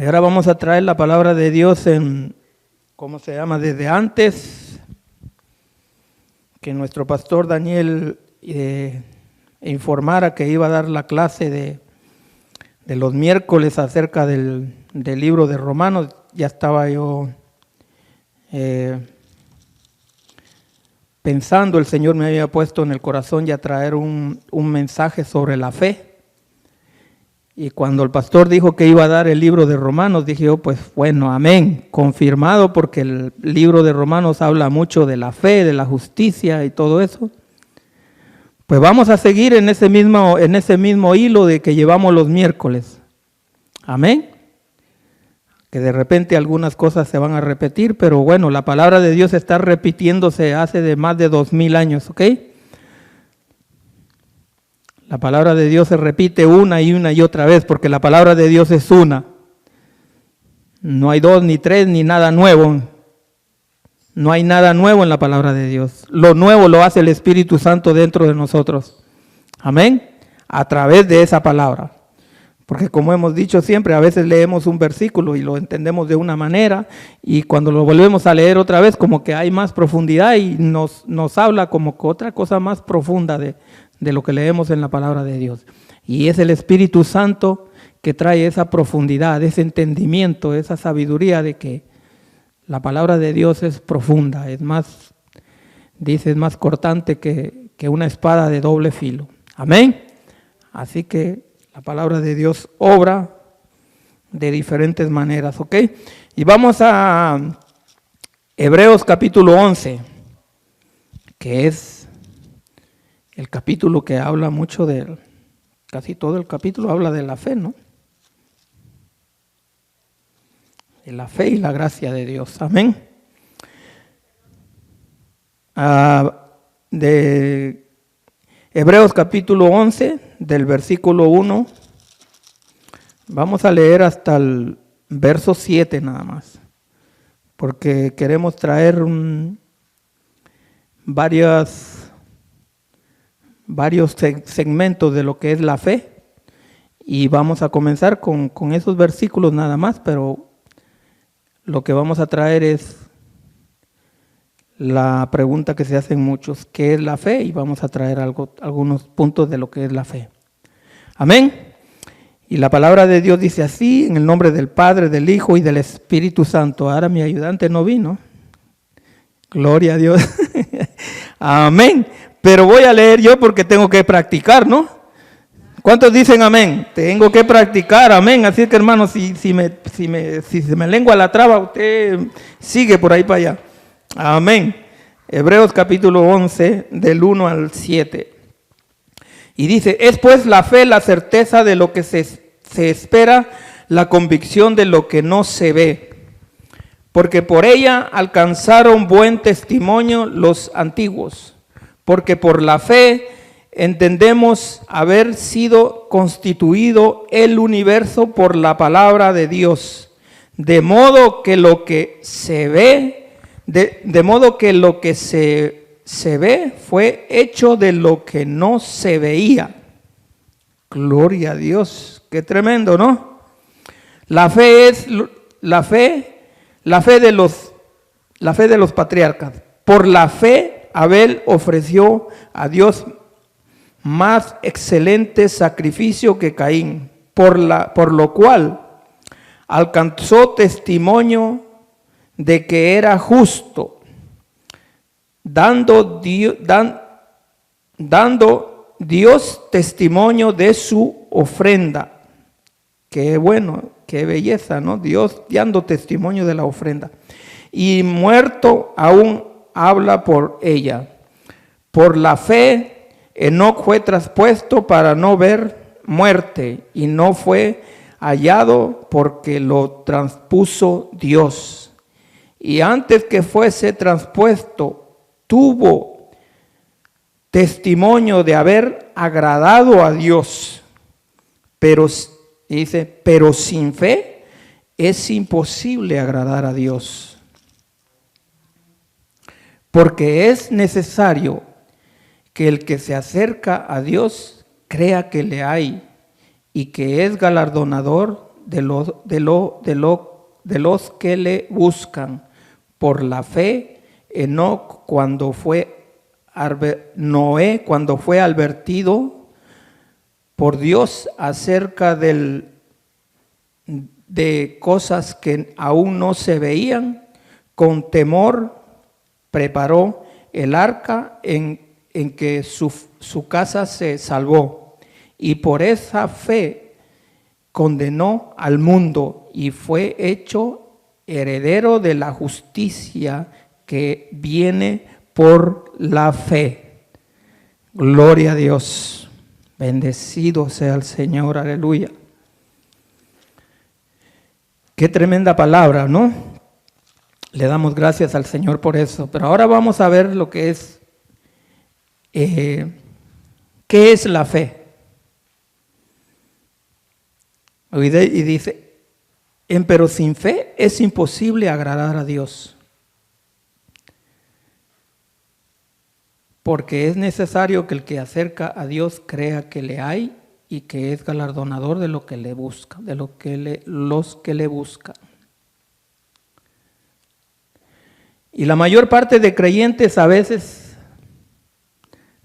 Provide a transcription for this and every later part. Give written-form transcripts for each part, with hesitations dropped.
Y ahora vamos a traer la palabra de Dios en, ¿cómo se llama? Desde antes que nuestro pastor Daniel informara que iba a dar la clase de los miércoles acerca del libro de Romanos. Ya estaba yo pensando, el Señor me había puesto en el corazón ya traer un mensaje sobre la fe. Y cuando el pastor dijo que iba a dar el libro de Romanos, dije yo, pues bueno, amén, confirmado, porque el libro de Romanos habla mucho de la fe, de la justicia y todo eso. Pues vamos a seguir en ese mismo hilo de que llevamos los miércoles. Amén. Que de repente algunas cosas se van a repetir, pero bueno, la palabra de Dios está repitiéndose hace de más de 2000 años, ¿ok? La palabra de Dios se repite una y otra vez, porque la palabra de Dios es una. No hay dos, ni tres, ni nada nuevo. No hay nada nuevo en la palabra de Dios. Lo nuevo lo hace el Espíritu Santo dentro de nosotros. Amén. A través de esa palabra. Porque como hemos dicho siempre, a veces leemos un versículo y lo entendemos de una manera, y cuando lo volvemos a leer otra vez, como que hay más profundidad y nos habla como que otra cosa más profunda de lo que leemos en la palabra de Dios. Y es el Espíritu Santo que trae esa profundidad, ese entendimiento, esa sabiduría de que la palabra de Dios es profunda, es más, dice, es más cortante que una espada de doble filo. Amén. Así que la palabra de Dios obra de diferentes maneras, ¿ok? Y vamos a Hebreos capítulo 11, que es el capítulo que habla mucho de, casi todo el capítulo habla de la fe, ¿no? De la fe y la gracia de Dios. Amén. De Hebreos capítulo 11, del versículo 1, vamos a leer hasta el verso 7 nada más, porque queremos traer varios segmentos de lo que es la fe, y vamos a comenzar con esos versículos nada más, pero lo que vamos a traer es la pregunta que se hacen muchos: ¿qué es la fe? Y vamos a traer algunos puntos de lo que es la fe. Amén. Y la palabra de Dios dice así, en el nombre del Padre, del Hijo y del Espíritu Santo. Ahora mi ayudante no vino. Gloria a Dios. Amén. Pero voy a leer yo porque tengo que practicar, ¿no? ¿Cuántos dicen amén? Tengo que practicar, amén. Así que hermanos, si se me lengua la traba, usted sigue por ahí para allá. Amén. Hebreos capítulo 11, del 1 al 7. Y dice: es pues la fe la certeza de lo que se espera, la convicción de lo que no se ve. Porque por ella alcanzaron buen testimonio los antiguos. Porque por la fe entendemos haber sido constituido el universo por la palabra de Dios, de modo que lo que se ve, de modo que lo que se ve fue hecho de lo que no se veía. Gloria a Dios, qué tremendo, ¿no? La fe es la fe de los patriarcas. Por la fe Abel ofreció a Dios más excelente sacrificio que Caín, por lo cual alcanzó testimonio de que era justo, dando Dios testimonio de su ofrenda. Qué bueno, qué belleza, ¿no? Dios dando testimonio de la ofrenda. Y muerto aún habla por ella. Por la fe Enoc fue traspuesto para no ver muerte, y no fue hallado porque lo transpuso Dios. Y antes que fuese traspuesto, tuvo testimonio de haber agradado a Dios. Pero, dice, pero sin fe es imposible agradar a Dios. Porque es necesario que el que se acerca a Dios crea que le hay y que es galardonador de los que le buscan. Por la fe, Noé, cuando fue advertido por Dios acerca de cosas que aún no se veían, con temor preparó el arca en que su casa se salvó. Y por esa fe condenó al mundo y fue hecho heredero de la justicia que viene por la fe. Gloria a Dios. Bendecido sea el Señor. Aleluya. Qué tremenda palabra, ¿no? Le damos gracias al Señor por eso. Pero ahora vamos a ver lo que es, ¿qué es la fe? Y dice, pero sin fe es imposible agradar a Dios. Porque es necesario que el que acerca a Dios crea que le hay y que es galardonador de lo que le busca, los que le buscan. Y la mayor parte de creyentes a veces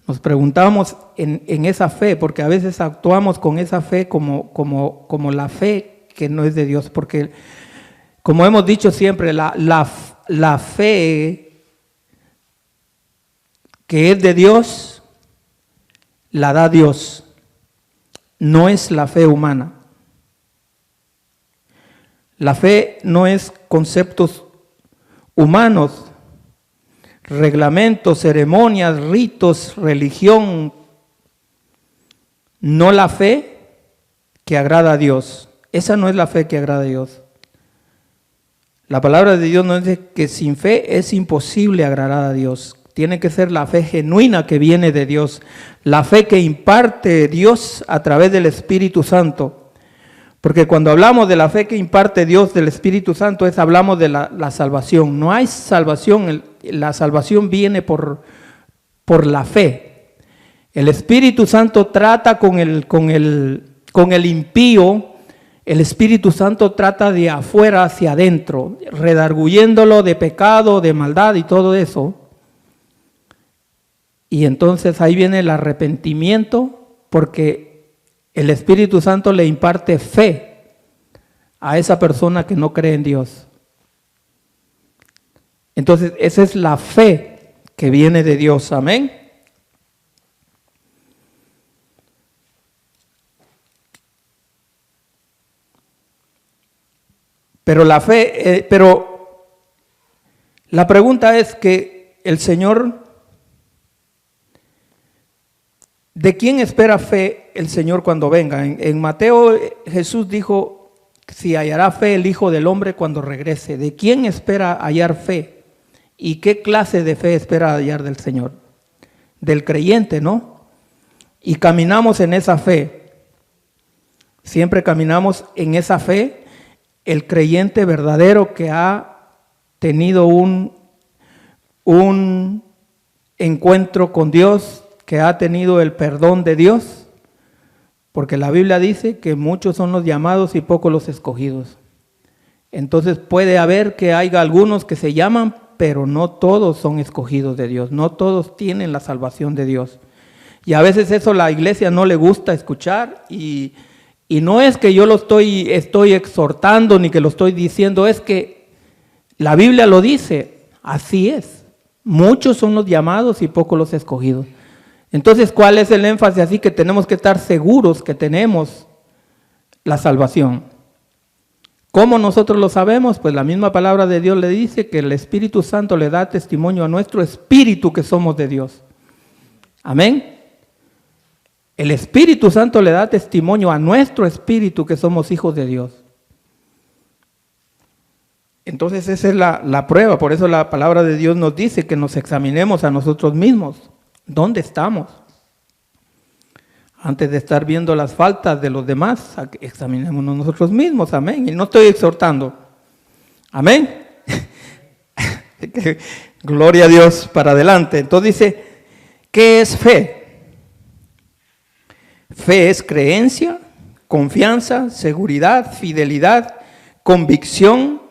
nos preguntamos en esa fe, porque a veces actuamos con esa fe como la fe que no es de Dios, porque como hemos dicho siempre, la fe que es de Dios, la da Dios, no es la fe humana. La fe no es conceptos humanos, reglamentos, ceremonias, ritos, religión, no la fe que agrada a Dios. Esa no es la fe que agrada a Dios. La palabra de Dios nos dice que sin fe es imposible agradar a Dios. Tiene que ser la fe genuina que viene de Dios, la fe que imparte Dios a través del Espíritu Santo. Porque cuando hablamos de la fe que imparte Dios del Espíritu Santo, hablamos de la salvación. No hay salvación, la salvación viene por la fe. El Espíritu Santo trata con el impío. El Espíritu Santo trata de afuera hacia adentro, redarguyéndolo de pecado, de maldad y todo eso. Y entonces ahí viene el arrepentimiento, porque el Espíritu Santo le imparte fe a esa persona que no cree en Dios. Entonces esa es la fe que viene de Dios. Amén. Pero la fe, la pregunta es que el Señor, ¿de quién espera fe el Señor cuando venga? En Mateo Jesús dijo, si hallará fe el Hijo del Hombre cuando regrese. ¿De quién espera hallar fe? ¿Y qué clase de fe espera hallar del Señor? Del creyente, ¿no? Y caminamos en esa fe. Siempre caminamos en esa fe. El creyente verdadero que ha tenido un encuentro con Dios, que ha tenido el perdón de Dios, porque la Biblia dice que muchos son los llamados y pocos los escogidos. Entonces puede haber que haya algunos que se llaman, pero no todos son escogidos de Dios, no todos tienen la salvación de Dios. Y a veces eso la iglesia no le gusta escuchar y no es que yo lo estoy exhortando ni que lo estoy diciendo, es que la Biblia lo dice, así es. Muchos son los llamados y pocos los escogidos. Entonces, ¿cuál es el énfasis? Así que tenemos que estar seguros que tenemos la salvación. ¿Cómo nosotros lo sabemos? Pues la misma palabra de Dios le dice que el Espíritu Santo le da testimonio a nuestro espíritu que somos de Dios. Amén. El Espíritu Santo le da testimonio a nuestro espíritu que somos hijos de Dios. Entonces esa es la prueba. Por eso la palabra de Dios nos dice que nos examinemos a nosotros mismos. ¿Dónde estamos? Antes de estar viendo las faltas de los demás, examinémonos nosotros mismos. Amén. Y no estoy exhortando. Amén. Gloria a Dios para adelante. Entonces dice, ¿qué es fe? Fe es creencia confianza, seguridad, fidelidad, convicción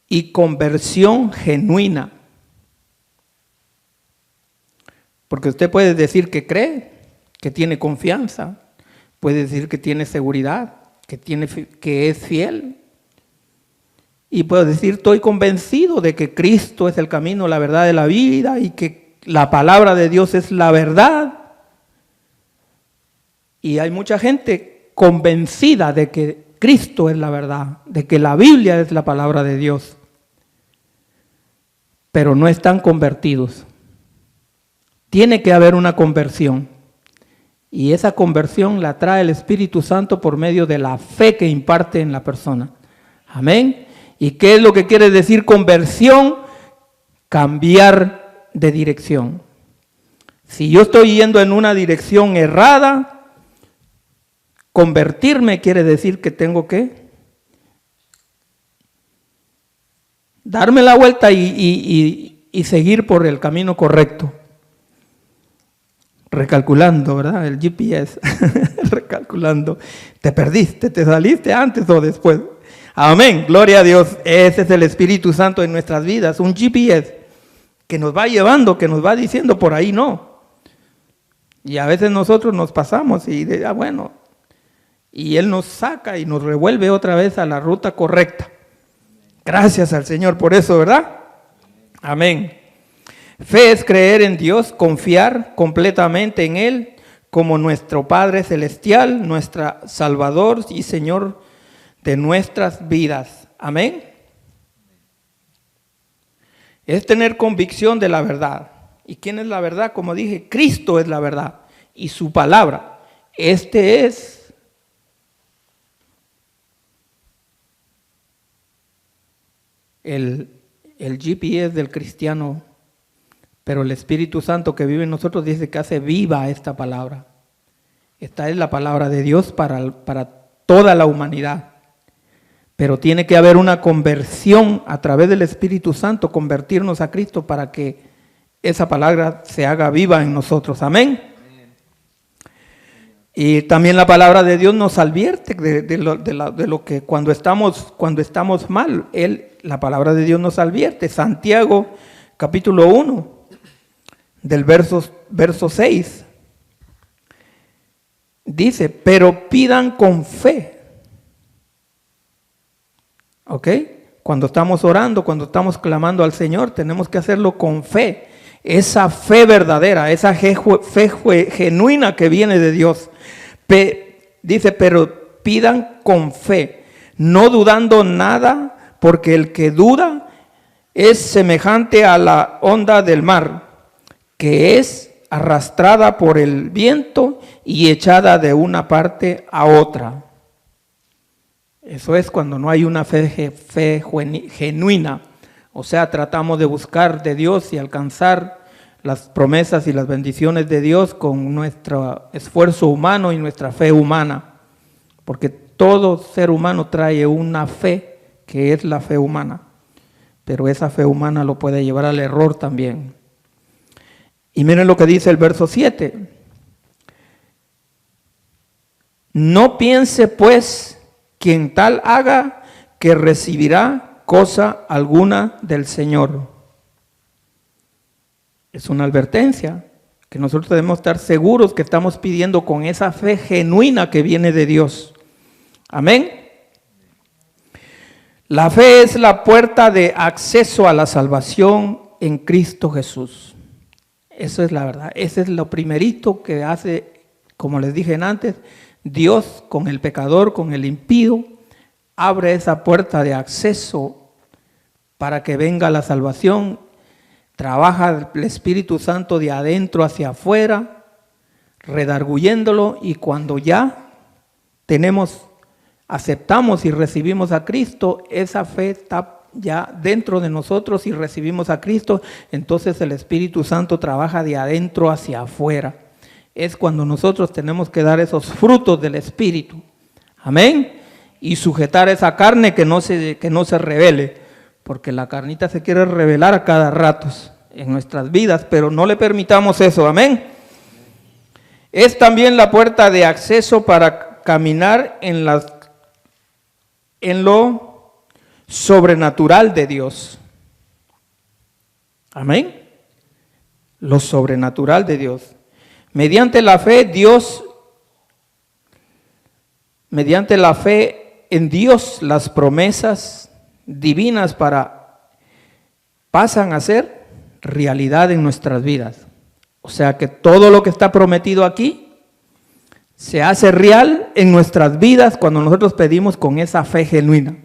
y conversión genuina. Porque usted puede decir que cree, que tiene confianza, puede decir que tiene seguridad, que es fiel. Y puedo decir, estoy convencido de que Cristo es el camino, la verdad de la vida y que la palabra de Dios es la verdad. Y hay mucha gente convencida de que Cristo es la verdad, de que la Biblia es la palabra de Dios, pero no están convertidos. Tiene que haber una conversión. Y esa conversión la trae el Espíritu Santo por medio de la fe que imparte en la persona. Amén. ¿Y qué es lo que quiere decir conversión? Cambiar de dirección. Si yo estoy yendo en una dirección errada, convertirme quiere decir que tengo que darme la vuelta y seguir por el camino correcto. Recalculando, ¿verdad? El GPS, recalculando. Te perdiste, te saliste antes o después. Amén, gloria a Dios. Ese es el Espíritu Santo en nuestras vidas, un GPS que nos va llevando, que nos va diciendo por ahí no. Y a veces nosotros nos pasamos y bueno, y Él nos saca y nos revuelve otra vez a la ruta correcta. Gracias al Señor por eso, ¿verdad? Amén. Fe es creer en Dios, confiar completamente en Él como nuestro Padre Celestial, nuestro Salvador y Señor de nuestras vidas. Amén. Es tener convicción de la verdad. ¿Y quién es la verdad? Como dije, Cristo es la verdad y su palabra. Este es el GPS del cristiano. Pero el Espíritu Santo que vive en nosotros dice que hace viva esta palabra. Esta es la palabra de Dios para toda la humanidad. Pero tiene que haber una conversión a través del Espíritu Santo, convertirnos a Cristo para que esa palabra se haga viva en nosotros. Amén. Y también la palabra de Dios nos advierte de lo que cuando estamos mal, la palabra de Dios nos advierte. Santiago capítulo 1. Del verso 6, dice, pero pidan con fe. ¿Ok? Cuando estamos orando, cuando estamos clamando al Señor, tenemos que hacerlo con fe. Esa fe verdadera, esa fe genuina que viene de Dios. Dice, pero pidan con fe, no dudando nada, porque el que duda es semejante a la onda del mar, que es arrastrada por el viento y echada de una parte a otra. Eso es cuando no hay una fe genuina. O sea, tratamos de buscar de Dios y alcanzar las promesas y las bendiciones de Dios con nuestro esfuerzo humano y nuestra fe humana. Porque todo ser humano trae una fe que es la fe humana. Pero esa fe humana lo puede llevar al error también. Y miren lo que dice el verso 7. No piense pues quien tal haga que recibirá cosa alguna del Señor. Es una advertencia que nosotros debemos estar seguros que estamos pidiendo con esa fe genuina que viene de Dios. Amén. La fe es la puerta de acceso a la salvación en Cristo Jesús. Eso es la verdad. Ese es lo primerito que hace, como les dije antes, Dios con el pecador, con el impío, abre esa puerta de acceso para que venga la salvación. Trabaja el Espíritu Santo de adentro hacia afuera, redarguyéndolo, y cuando ya aceptamos y recibimos a Cristo, esa fe está ya dentro de nosotros y recibimos a Cristo, entonces el Espíritu Santo trabaja de adentro hacia afuera. Es cuando nosotros tenemos que dar esos frutos del Espíritu. Amén. Y sujetar esa carne que no se revele, porque la carnita se quiere revelar a cada rato en nuestras vidas, pero no le permitamos eso. Amén. Es también la puerta de acceso para caminar en lo sobrenatural de Dios. Amén. Lo sobrenatural de Dios. Mediante la fe en Dios, las promesas divinas pasan a ser realidad en nuestras vidas. O sea que todo lo que está prometido aquí se hace real en nuestras vidas cuando nosotros pedimos con esa fe genuina.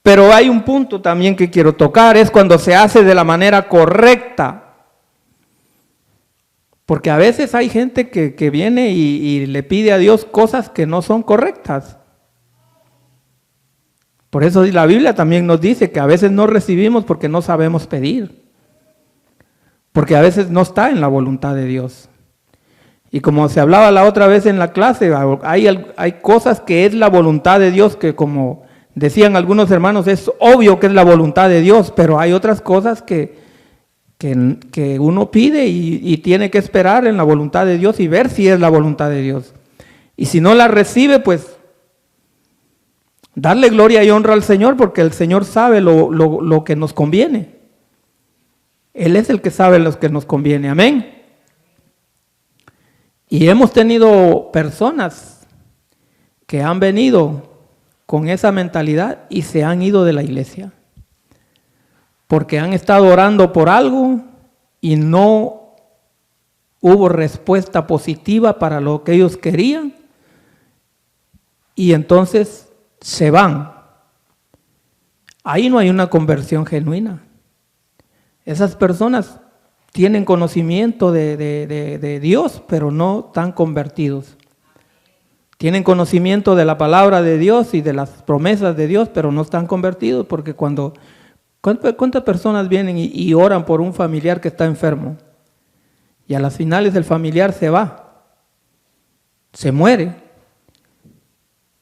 Pero hay un punto también que quiero tocar, es cuando se hace de la manera correcta. Porque a veces hay gente que viene y le pide a Dios cosas que no son correctas. Por eso la Biblia también nos dice que a veces no recibimos porque no sabemos pedir. Porque a veces no está en la voluntad de Dios. Y como se hablaba la otra vez en la clase, hay cosas que es la voluntad de Dios que, como decían algunos hermanos, es obvio que es la voluntad de Dios, pero hay otras cosas que uno pide y tiene que esperar en la voluntad de Dios y ver si es la voluntad de Dios. Y si no la recibe, pues darle gloria y honra al Señor, porque el Señor sabe lo que nos conviene. Él es el que sabe lo que nos conviene. Amén. Y hemos tenido personas que han venido con esa mentalidad y se han ido de la iglesia. Porque han estado orando por algo y no hubo respuesta positiva para lo que ellos querían. Y entonces se van. Ahí no hay una conversión genuina. Esas personas tienen conocimiento de Dios, pero no están convertidos. Tienen conocimiento de la palabra de Dios y de las promesas de Dios, pero no están convertidos, porque ¿cuántas personas vienen y oran por un familiar que está enfermo? Y a las finales el familiar se va, se muere,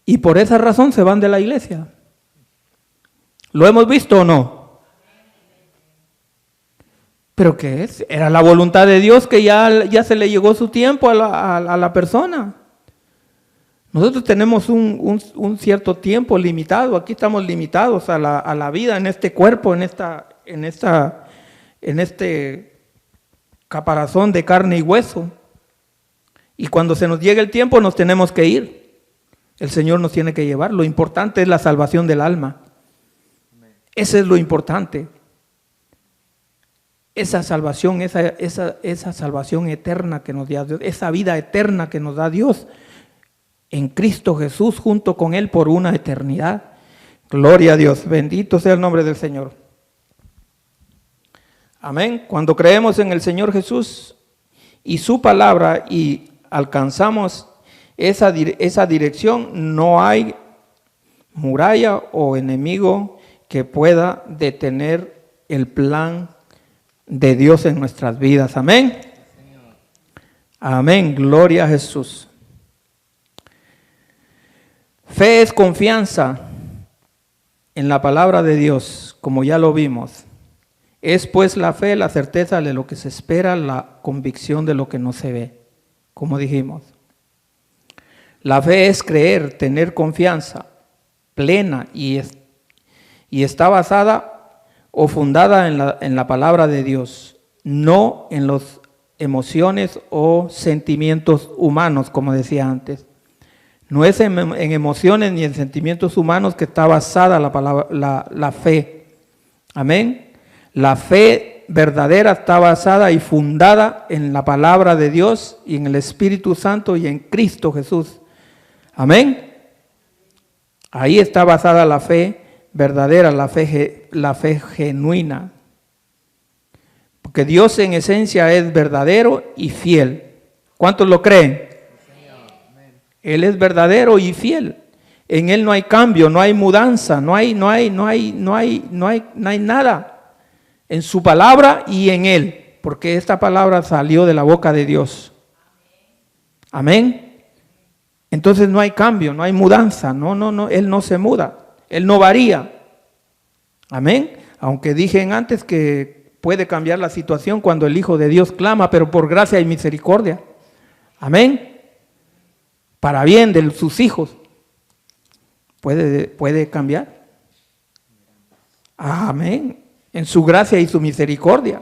y por esa razón se van de la iglesia. ¿Lo hemos visto o no? ¿Pero qué es? Era la voluntad de Dios que ya se le llegó su tiempo a la persona. Nosotros tenemos un cierto tiempo limitado. Aquí estamos limitados a la vida en este cuerpo, en este caparazón de carne y hueso. Y cuando se nos llegue el tiempo nos tenemos que ir. El Señor nos tiene que llevar. Lo importante es la salvación del alma. Ese es lo importante. Esa salvación, esa salvación eterna que nos da Dios, esa vida eterna que nos da Dios en Cristo Jesús junto con Él por una eternidad. Gloria a Dios, bendito sea el nombre del Señor. Amén. Cuando creemos en el Señor Jesús y su palabra y alcanzamos esa dirección, no hay muralla o enemigo que pueda detener el plan de Dios en nuestras vidas. Amén. Amén. Gloria a Jesús. Fe es confianza en la palabra de Dios, como ya lo vimos. Es pues la fe, la certeza de lo que se espera, la convicción de lo que no se ve, como dijimos. La fe es creer, tener confianza plena y está basada o fundada en la palabra de Dios, no en las emociones o sentimientos humanos, como decía antes. No es en emociones ni en sentimientos humanos que está basada la fe. Amén. La fe verdadera está basada y fundada en la palabra de Dios y en el Espíritu Santo y en Cristo Jesús. Amén. Ahí está basada la fe verdadera, la fe genuina. Porque Dios en esencia es verdadero y fiel. ¿Cuántos lo creen? Él es verdadero y fiel. En Él no hay cambio, no hay mudanza, no hay nada en su palabra y en Él, porque esta palabra salió de la boca de Dios. Amén. Entonces no hay cambio, no hay mudanza, no, Él no se muda. Él no varía. Amén. Aunque dije antes que puede cambiar la situación cuando el Hijo de Dios clama, pero por gracia y misericordia. Amén. Para bien de sus hijos. ¿Puede cambiar? Amén. En su gracia y su misericordia.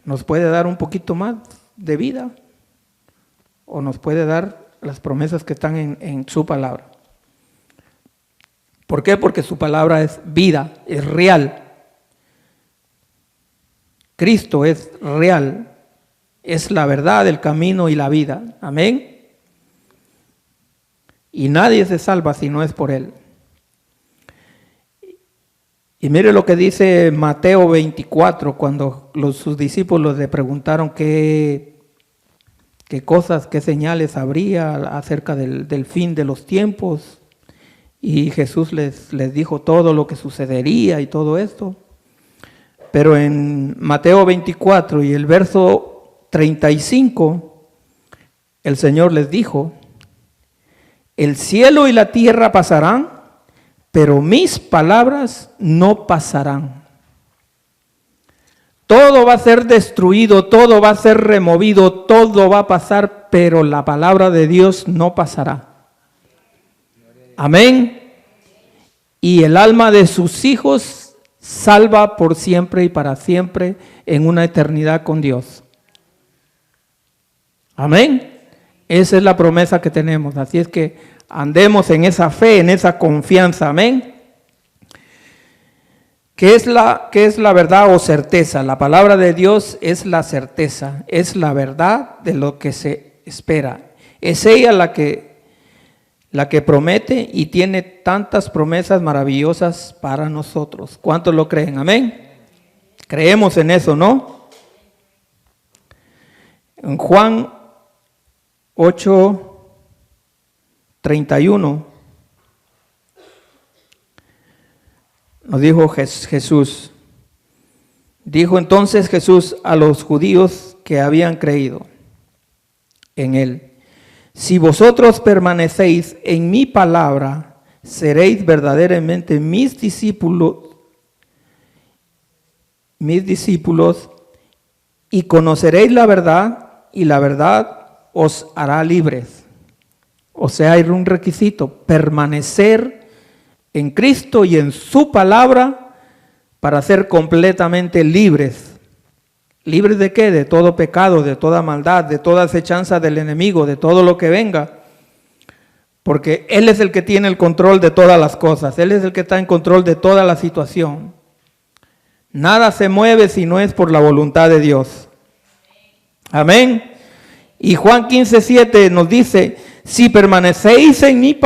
Nos puede dar un poquito más de vida. O nos puede dar las promesas que están en su palabra. ¿Por qué? Porque su palabra es vida, es real. Cristo es real. Es la verdad, el camino y la vida. Amén. Y nadie se salva si no es por Él. Y mire lo que dice Mateo 24, cuando sus discípulos le preguntaron qué cosas, qué señales habría acerca del fin de los tiempos. Y Jesús les dijo todo lo que sucedería y todo esto. Pero en Mateo 24 y el verso 35, el Señor les dijo: el cielo y la tierra pasarán, pero mis palabras no pasarán. Todo va a ser destruido, todo va a ser removido, todo va a pasar, pero la palabra de Dios no pasará. Amén. Y el alma de sus hijos salva por siempre y para siempre en una eternidad con Dios. Amén. Esa es la promesa que tenemos. Así es que andemos en esa fe, en esa confianza. Amén. ¿Qué es la verdad o certeza? La palabra de Dios es la certeza, es la verdad de lo que se espera. Es ella la que promete y tiene tantas promesas maravillosas para nosotros. ¿Cuántos lo creen? Amén. Creemos en eso, ¿no? En Juan 8:31 nos dijo Jesús. Dijo entonces Jesús a los judíos que habían creído en Él: si vosotros permanecéis en mi palabra, seréis verdaderamente mis discípulos, y conoceréis la verdad, y la verdad os hará libres. O sea, hay un requisito: permanecer en Cristo y en su palabra para ser completamente libres. ¿Libres de qué? De todo pecado, de toda maldad, de toda acechanza del enemigo, de todo lo que venga. Porque Él es el que tiene el control de todas las cosas. Él es el que está en control de toda la situación. Nada se mueve si no es por la voluntad de Dios. Amén. Y Juan 15:7 nos dice: si permanecéis en mí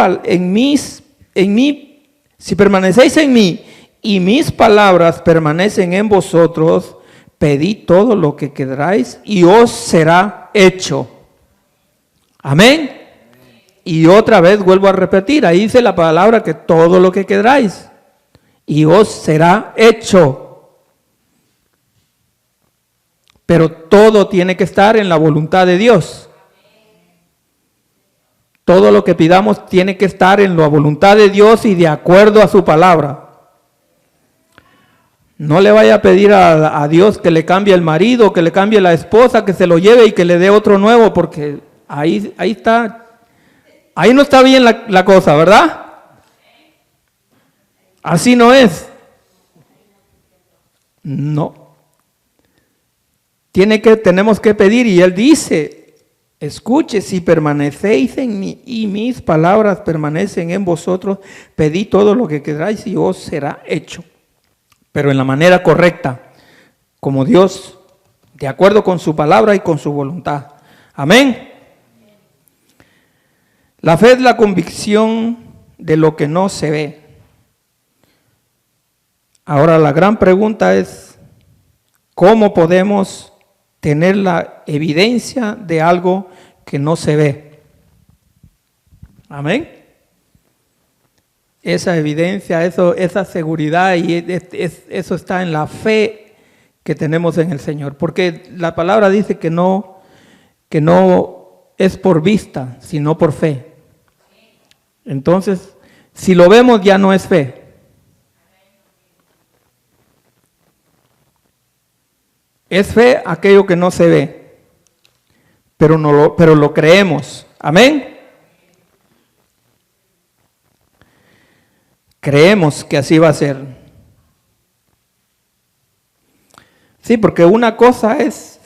y mis palabras permanecen en vosotros, pedid todo lo que queráis y os será hecho. Amén. Y otra vez vuelvo a repetir, ahí dice la palabra que todo lo que queráis y os será hecho. Pero todo tiene que estar en la voluntad de Dios. Todo lo que pidamos tiene que estar en la voluntad de Dios y de acuerdo a su palabra. No le vaya a pedir a Dios que le cambie el marido, que le cambie la esposa, que se lo lleve y que le dé otro nuevo, porque ahí está, ahí no está bien la cosa, ¿verdad? Así no es. No. Tenemos que pedir, y Él dice: escuche, si permanecéis en mí y mis palabras permanecen en vosotros, pedid todo lo que queráis y os será hecho. Pero en la manera correcta, como Dios, de acuerdo con su palabra y con su voluntad. Amén. La fe es la convicción de lo que no se ve. Ahora la gran pregunta es: ¿cómo podemos tener la evidencia de algo que no se ve? Amén. Esa evidencia, esa seguridad, y eso está en la fe que tenemos en el Señor. Porque la palabra dice que no es por vista, sino por fe. Entonces, si lo vemos, ya no es fe. Es fe aquello que no se ve. pero lo creemos. Amén. Creemos que así va a ser. Sí, porque una cosa es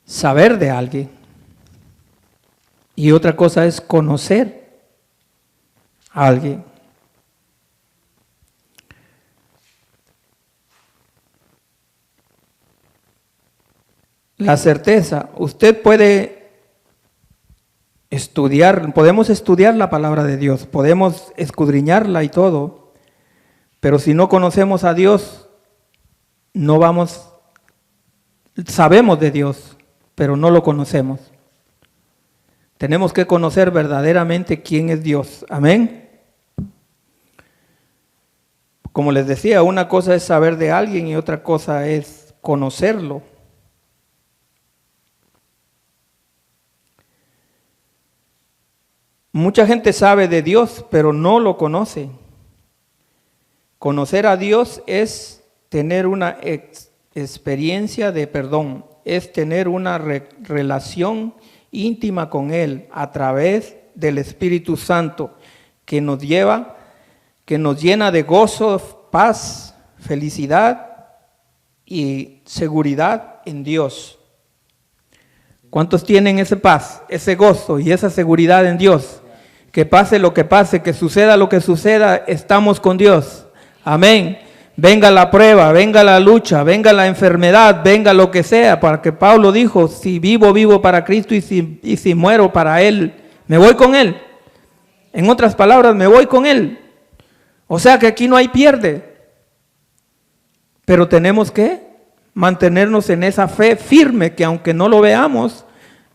saber de alguien y otra cosa es conocer a alguien. La certeza, usted puede estudiar, podemos estudiar la palabra de Dios, podemos escudriñarla y todo, pero si no conocemos a Dios, sabemos de Dios, pero no lo conocemos. Tenemos que conocer verdaderamente quién es Dios. Amén. Como les decía, una cosa es saber de alguien y otra cosa es conocerlo. Mucha gente sabe de Dios, pero no lo conoce. Conocer a Dios es tener una experiencia de perdón, es tener una relación íntima con Él a través del Espíritu Santo que nos llena de gozo, paz, felicidad y seguridad en Dios. ¿Cuántos tienen esa paz, ese gozo y esa seguridad en Dios? Que pase lo que pase, que suceda lo que suceda, estamos con Dios. Amén. Venga la prueba, venga la lucha, venga la enfermedad, venga lo que sea, porque Pablo dijo, si vivo, vivo para Cristo y si muero para Él, me voy con Él. En otras palabras, me voy con Él. O sea que aquí no hay pierde. Pero tenemos que mantenernos en esa fe firme que aunque no lo veamos,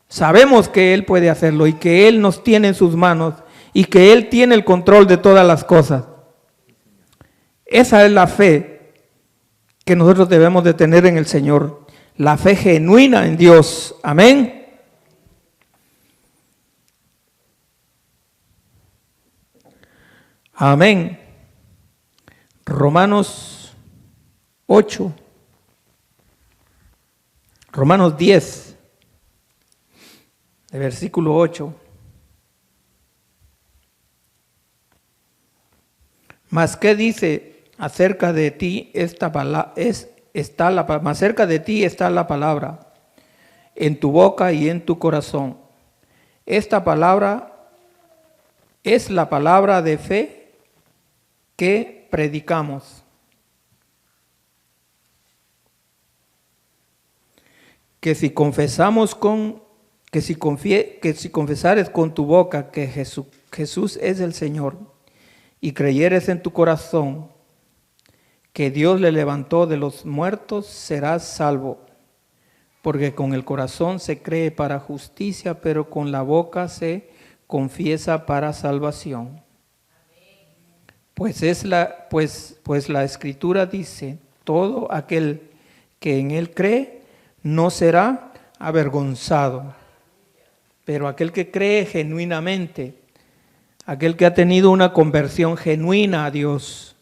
sabemos que Él puede hacerlo y que Él nos tiene en sus manos y que Él tiene el control de todas las cosas. Esa es la fe que nosotros debemos de tener en el Señor, la fe genuina en Dios. Amén. Amén. Romanos 8. Romanos 10, de versículo 8. Mas ¿qué dice acerca de ti esta palabra? Más cerca de ti está la palabra, en tu boca y en tu corazón. Esta palabra es la palabra de fe que predicamos. Que si confesares con tu boca que Jesús es el Señor y creyeres en tu corazón que Dios le levantó de los muertos, serás salvo. Porque con el corazón se cree para justicia, pero con la boca se confiesa para salvación. Pues la Escritura dice, todo aquel que en Él cree no será avergonzado. Pero aquel que cree genuinamente, aquel que ha tenido una conversión genuina a Dios.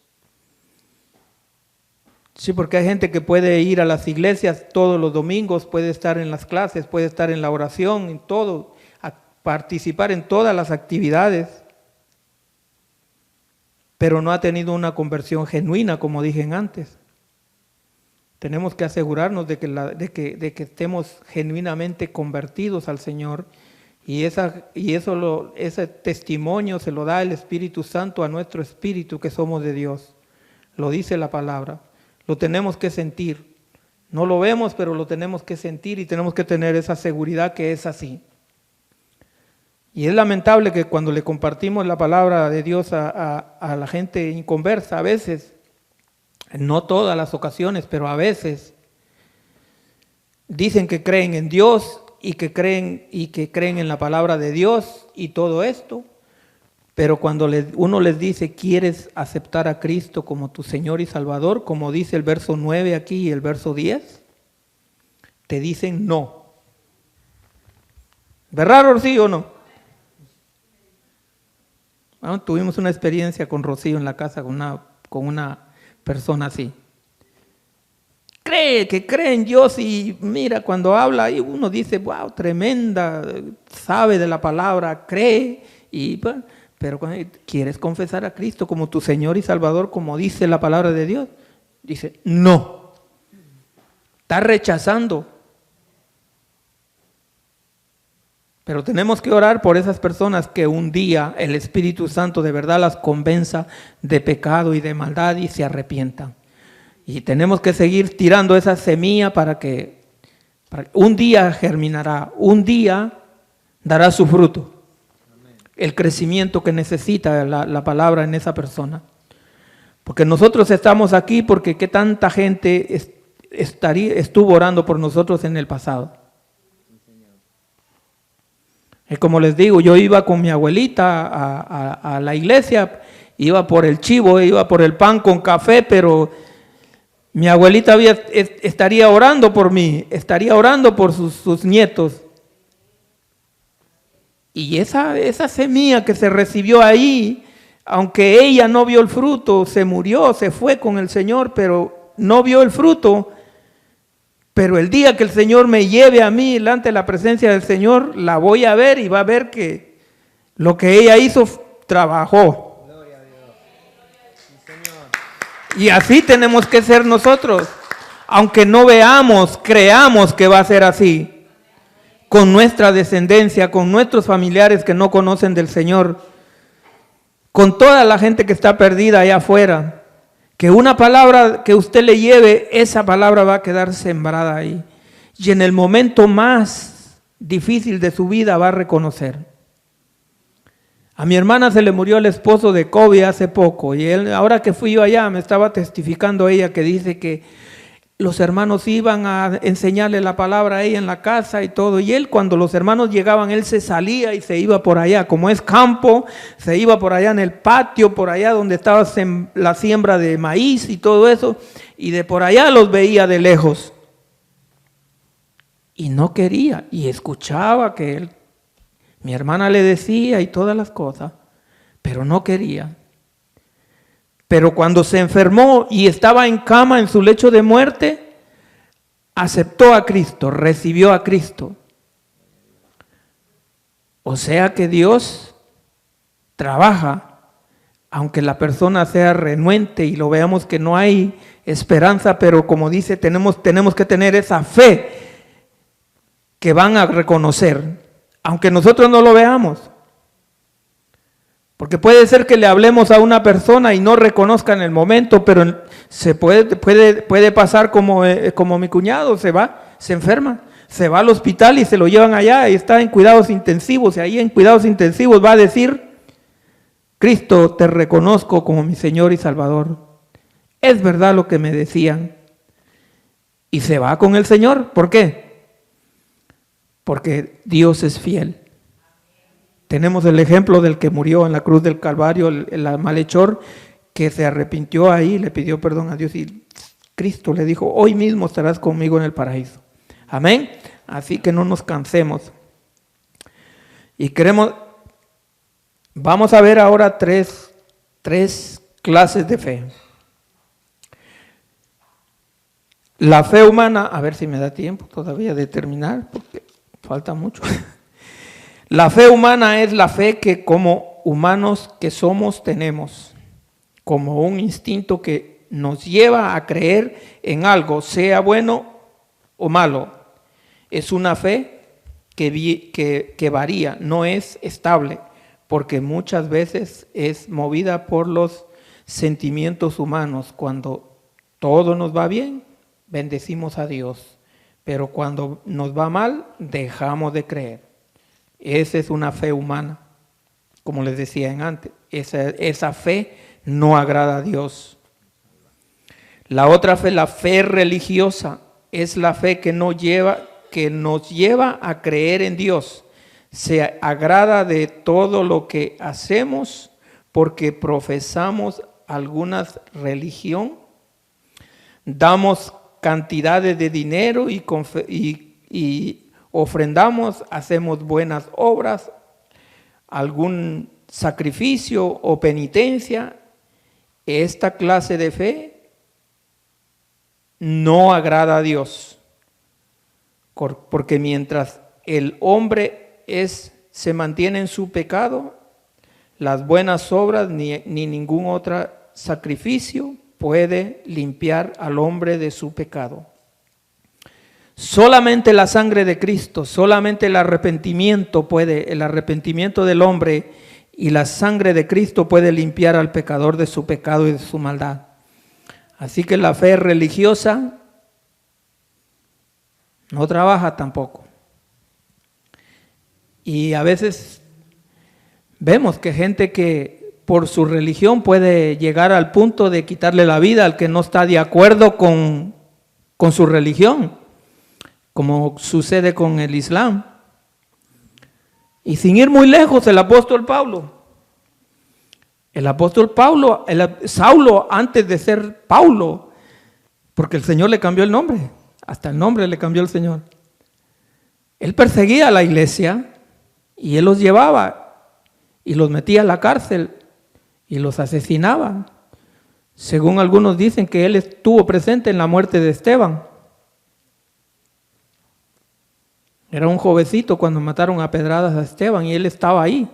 Sí, porque hay gente que puede ir a las iglesias todos los domingos, puede estar en las clases, puede estar en la oración, en todo, a participar en todas las actividades, pero no ha tenido una conversión genuina, como dije antes. Tenemos que asegurarnos de que estemos genuinamente convertidos al Señor y ese testimonio se lo da el Espíritu Santo a nuestro espíritu que somos de Dios. Lo dice la palabra. Lo tenemos que sentir. No lo vemos, pero lo tenemos que sentir y tenemos que tener esa seguridad que es así. Y es lamentable que cuando le compartimos la palabra de Dios a la gente inconversa, a veces, no todas las ocasiones, pero a veces, dicen que creen en Dios y que creen en la palabra de Dios y todo esto, pero cuando uno les dice, ¿quieres aceptar a Cristo como tu Señor y Salvador? Como dice el verso 9 aquí y el verso 10, te dicen no. ¿Verdad, Rocío, o no? Tuvimos una experiencia con Rocío en la casa con una persona así. que cree en Dios y mira, cuando habla ahí uno dice, wow, tremenda, sabe de la palabra, cree, pero cuando quieres confesar a Cristo como tu Señor y Salvador, como dice la palabra de Dios, dice, no, está rechazando. Pero tenemos que orar por esas personas que un día el Espíritu Santo de verdad las convenza de pecado y de maldad y se arrepientan. Y tenemos que seguir tirando esa semilla para que un día germinará, un día dará su fruto. El crecimiento que necesita la palabra en esa persona. Porque nosotros estamos aquí porque qué tanta gente estuvo orando por nosotros en el pasado. Y como les digo, yo iba con mi abuelita a la iglesia, iba por el chivo, iba por el pan con café, pero mi abuelita estaría orando por mí, estaría orando por sus nietos. Y esa semilla que se recibió ahí, aunque ella no vio el fruto, se murió, se fue con el Señor, pero no vio el fruto. Pero el día que el Señor me lleve a mí delante de la presencia del Señor, la voy a ver y va a ver que lo que ella hizo trabajó. Gloria a Dios. Sí, Señor. Y así tenemos que ser nosotros. Aunque no veamos, creamos que va a ser así. Con nuestra descendencia, con nuestros familiares que no conocen del Señor, con toda la gente que está perdida allá afuera. Que una palabra que usted le lleve, esa palabra va a quedar sembrada ahí. Y en el momento más difícil de su vida va a reconocer. A mi hermana se le murió el esposo de COVID hace poco. Y ahora que fui yo allá, me estaba testificando ella que dice que los hermanos iban a enseñarle la palabra a ella en la casa y todo. Y él, cuando los hermanos llegaban, él se salía y se iba por allá. Como es campo, se iba por allá en el patio, por allá donde estaba la siembra de maíz y todo eso. Y de por allá los veía de lejos. Y no quería. Y escuchaba que mi hermana le decía y todas las cosas, pero no quería. Pero cuando se enfermó y estaba en cama en su lecho de muerte, aceptó a Cristo, recibió a Cristo. O sea que Dios trabaja, aunque la persona sea renuente y lo veamos que no hay esperanza, pero como dice, tenemos que tener esa fe que van a reconocer, aunque nosotros no lo veamos. Porque puede ser que le hablemos a una persona y no reconozca en el momento, pero se puede pasar como mi cuñado, se enferma, se va al hospital y se lo llevan allá y está en cuidados intensivos. Y ahí en cuidados intensivos va a decir, Cristo, te reconozco como mi Señor y Salvador. Es verdad lo que me decían. Y se va con el Señor. ¿Por qué? Porque Dios es fiel. Tenemos el ejemplo del que murió en la cruz del Calvario, el malhechor, que se arrepintió ahí, le pidió perdón a Dios y Cristo le dijo, hoy mismo estarás conmigo en el paraíso. Amén. Así que no nos cansemos. Y vamos a ver ahora tres clases de fe. La fe humana, a ver si me da tiempo todavía de terminar, porque falta mucho. La fe humana es la fe que como humanos que somos tenemos, como un instinto que nos lleva a creer en algo, sea bueno o malo. Es una fe que varía, no es estable, porque muchas veces es movida por los sentimientos humanos. Cuando todo nos va bien, bendecimos a Dios, pero cuando nos va mal, dejamos de creer. Esa es una fe humana, como les decía antes. Esa fe no agrada a Dios. La otra fe, la fe religiosa, es la fe que nos lleva a creer en Dios. Se agrada de todo lo que hacemos porque profesamos alguna religión, damos cantidades de dinero y ofrendamos, hacemos buenas obras, algún sacrificio o penitencia. Esta clase de fe no agrada a Dios, porque mientras el hombre se mantiene en su pecado, las buenas obras ni ningún otro sacrificio puede limpiar al hombre de su pecado. Solamente la sangre de Cristo, solamente el arrepentimiento del hombre y la sangre de Cristo puede limpiar al pecador de su pecado y de su maldad. Así que la fe religiosa no trabaja tampoco. Y a veces vemos que gente que por su religión puede llegar al punto de quitarle la vida al que no está de acuerdo con su religión, como sucede con el Islam. Y sin ir muy lejos, el apóstol Pablo. Saulo, antes de ser Paulo, porque el Señor le cambió el nombre, hasta el nombre le cambió el Señor. Él perseguía a la iglesia y él los llevaba y los metía a la cárcel y los asesinaba. Según algunos dicen que él estuvo presente en la muerte de Esteban. Era un jovencito cuando mataron a pedradas a Esteban y él estaba ahí.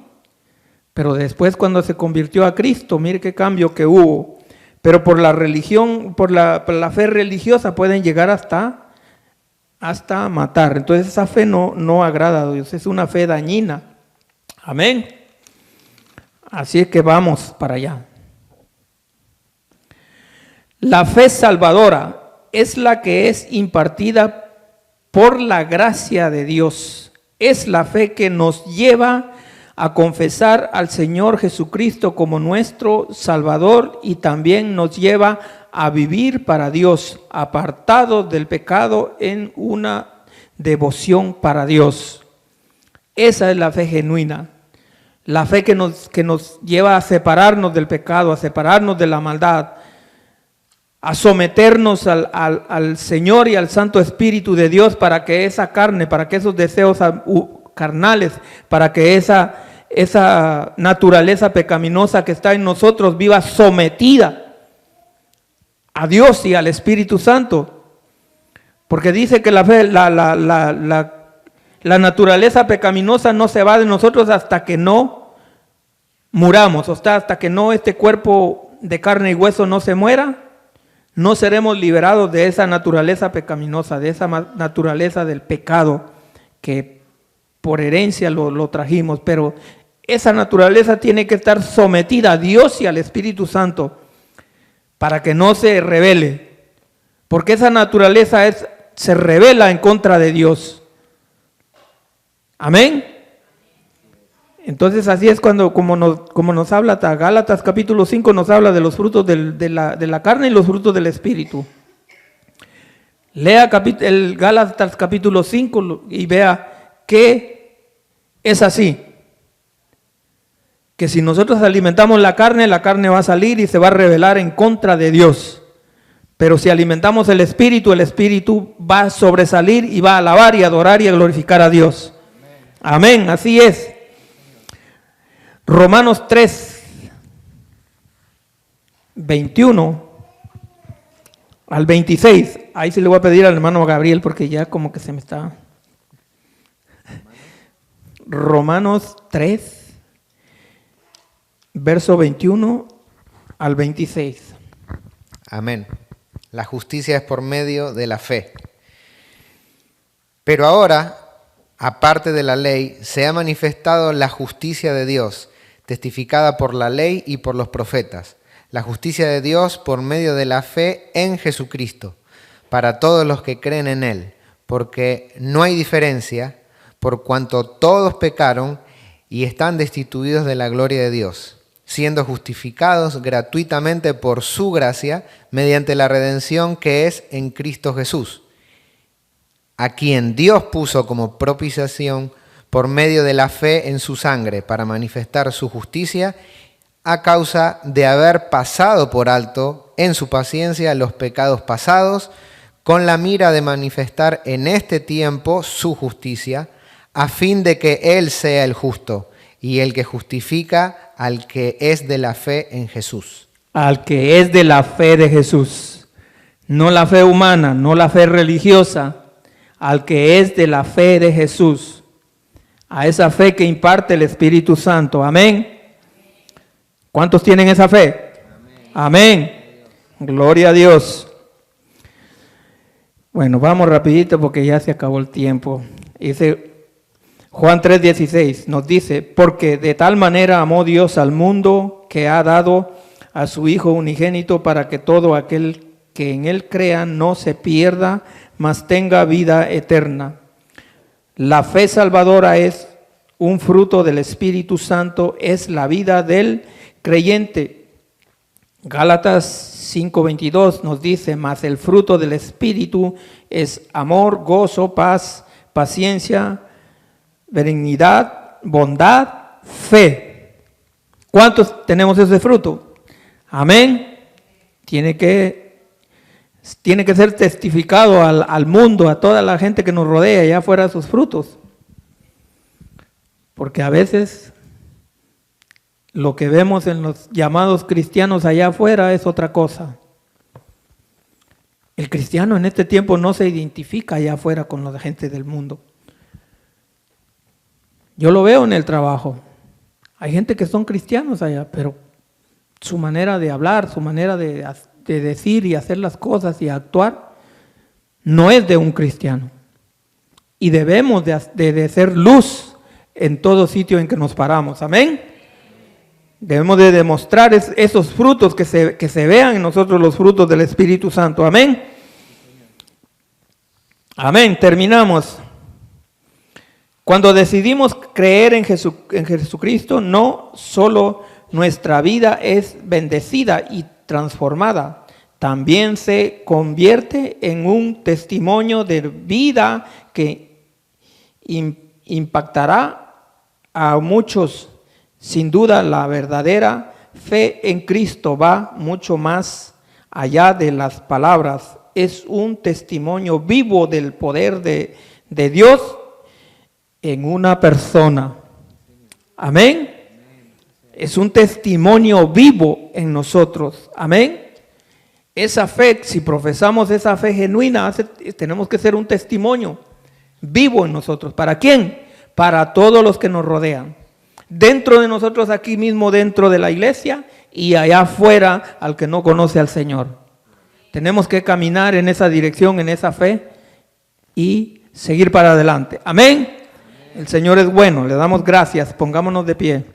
Pero después, cuando se convirtió a Cristo, mire qué cambio que hubo. Pero por la religión, por la fe religiosa pueden llegar hasta matar. Entonces esa fe no agrada a Dios, es una fe dañina. Amén. Así es que vamos para allá. La fe salvadora es la que es impartida por la gracia de Dios. Es la fe que nos lleva a confesar al Señor Jesucristo como nuestro Salvador y también nos lleva a vivir para Dios, apartados del pecado en una devoción para Dios. Esa es la fe genuina, la fe que nos lleva a separarnos del pecado, a separarnos de la maldad, a someternos al Señor y al Santo Espíritu de Dios para que esa carne, para que esos deseos carnales, para que esa naturaleza pecaminosa que está en nosotros viva sometida a Dios y al Espíritu Santo. Porque dice que la fe, la naturaleza pecaminosa no se va de nosotros hasta que no muramos, o sea, hasta que no este cuerpo de carne y hueso no se muera, no seremos liberados de esa naturaleza pecaminosa, de esa naturaleza del pecado que por herencia lo trajimos, pero esa naturaleza tiene que estar sometida a Dios y al Espíritu Santo para que no se rebele, porque esa naturaleza se rebela en contra de Dios. Amén. Entonces así es como nos habla Gálatas capítulo 5, nos habla de los frutos de la carne y los frutos del Espíritu. Lea el Gálatas capítulo 5 y vea que es así. Que si nosotros alimentamos la carne va a salir y se va a rebelar en contra de Dios. Pero si alimentamos el Espíritu va a sobresalir y va a alabar y adorar y a glorificar a Dios. Amén, así es. Romanos 3, 21 al 26. Ahí sí le voy a pedir al hermano Gabriel porque ya como que se me está... Romanos 3, verso 21 al 26. Amén. La justicia es por medio de la fe. Pero ahora, aparte de la ley, se ha manifestado la justicia de Dios, testificada por la ley y por los profetas. La justicia de Dios por medio de la fe en Jesucristo, para todos los que creen en Él, porque no hay diferencia, por cuanto todos pecaron y están destituidos de la gloria de Dios, siendo justificados gratuitamente por su gracia, mediante la redención que es en Cristo Jesús, a quien Dios puso como propiciación por medio de la fe en su sangre, para manifestar su justicia a causa de haber pasado por alto en su paciencia los pecados pasados, con la mira de manifestar en este tiempo su justicia, a fin de que Él sea el justo y el que justifica al que es de la fe en Jesús. Al que es de la fe de Jesús. no la fe humana, no la fe religiosa, al que es de la fe de Jesús, a esa fe que imparte el Espíritu Santo. Amén. ¿Cuántos tienen esa fe? Amén. Gloria a Dios. Bueno, vamos rapidito porque ya se acabó el tiempo. Dice Juan 3:16, nos dice, porque de tal manera amó Dios al mundo que ha dado a su Hijo unigénito para que todo aquel que en Él crea no se pierda, mas tenga vida eterna. La fe salvadora es un fruto del Espíritu Santo, es la vida del creyente. Gálatas 5:22 nos dice, mas el fruto del Espíritu es amor, gozo, paz, paciencia, benignidad, bondad, fe. ¿Cuántos tenemos ese fruto? Amén. Tiene que ser testificado al mundo, a toda la gente que nos rodea, allá afuera sus frutos. Porque a veces lo que vemos en los llamados cristianos allá afuera es otra cosa. El cristiano en este tiempo no se identifica allá afuera con la gente del mundo. Yo lo veo en el trabajo. Hay gente que son cristianos allá, pero su manera de hablar, su manera de decir y hacer las cosas y actuar no es de un cristiano. Y debemos de ser luz en todo sitio en que nos paramos. Amén. Debemos de demostrar esos frutos, que se vean en nosotros los frutos del Espíritu Santo. Amén. Amén. Terminamos. Cuando decidimos creer en Jesucristo, no solo nuestra vida es bendecida y transformada, también se convierte en un testimonio de vida que impactará a muchos. Sin duda, la verdadera fe en Cristo va mucho más allá de las palabras. Es un testimonio vivo del poder de Dios en una persona. Amén. Es un testimonio vivo en nosotros. Amén. Esa fe, si profesamos esa fe genuina, tenemos que ser un testimonio vivo en nosotros. ¿Para quién? Para todos los que nos rodean. Dentro de nosotros, aquí mismo, dentro de la iglesia, y allá afuera al que no conoce al Señor. Tenemos que caminar en esa dirección, en esa fe, y seguir para adelante. Amén. El Señor es bueno, le damos gracias, pongámonos de pie.